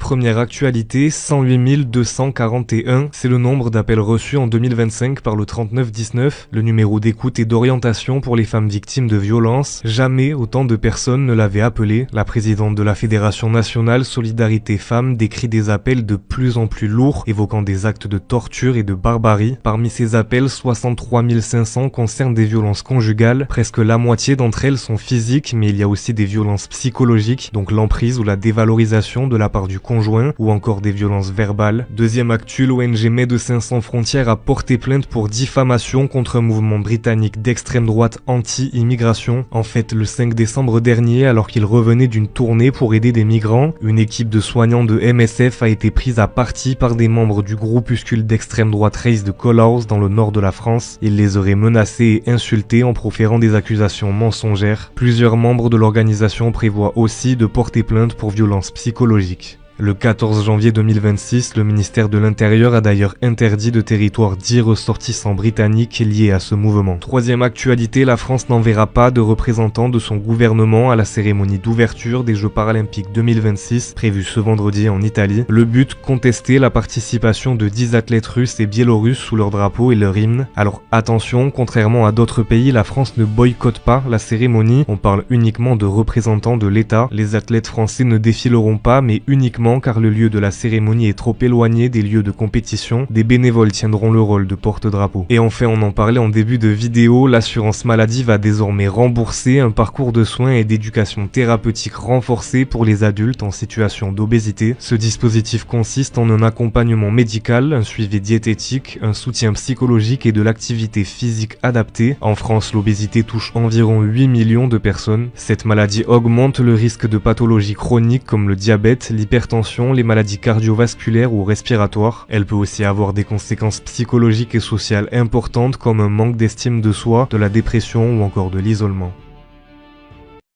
Première actualité, 108 241, c'est le nombre d'appels reçus en 2025 par le 3919, le numéro d'écoute et d'orientation pour les femmes victimes de violences. Jamais autant de personnes ne l'avaient appelé. La présidente de la Fédération nationale Solidarité Femmes décrit des appels de plus en plus lourds, évoquant des actes de torture et de barbarie. Parmi ces appels, 63 500 concernent des violences conjugales. Presque la moitié d'entre elles sont physiques, mais il y a aussi des violences psychologiques, donc l'emprise ou la dévalorisation de la part du conjoint, ou encore des violences verbales. Deuxième actu, l'ONG Médecins sans frontières a porté plainte pour diffamation contre un mouvement britannique d'extrême droite anti-immigration. En fait, le 5 décembre dernier, alors qu'il revenait d'une tournée pour aider des migrants, une équipe de soignants de MSF a été prise à partie par des membres du groupuscule d'extrême droite Race de Collaus dans le nord de la France. Ils les auraient menacés et insultés en proférant des accusations mensongères. Plusieurs membres de l'organisation prévoient aussi de porter plainte pour violences psychologiques. Le 14 janvier 2026, le ministère de l'Intérieur a d'ailleurs interdit de territoire 10 ressortissants britanniques liés à ce mouvement. Troisième actualité, la France n'enverra pas de représentants de son gouvernement à la cérémonie d'ouverture des Jeux paralympiques 2026, prévue ce vendredi en Italie. Le but, contester la participation de 10 athlètes russes et biélorusses sous leur drapeau et leur hymne. Alors attention, contrairement à d'autres pays, la France ne boycotte pas la cérémonie, on parle uniquement de représentants de l'État. Les athlètes français ne défileront pas, mais uniquement car le lieu de la cérémonie est trop éloigné des lieux de compétition. Des bénévoles tiendront le rôle de porte-drapeau. Et enfin, on en parlait en début de vidéo, l'assurance maladie va désormais rembourser un parcours de soins et d'éducation thérapeutique renforcé pour les adultes en situation d'obésité. Ce dispositif consiste en un accompagnement médical, un suivi diététique, un soutien psychologique et de l'activité physique adaptée. En France, l'obésité touche environ 8 millions de personnes. Cette maladie augmente le risque de pathologies chroniques comme le diabète, l'hypertension, les maladies cardiovasculaires ou respiratoires. Elle peut aussi avoir des conséquences psychologiques et sociales importantes comme un manque d'estime de soi, de la dépression ou encore de l'isolement.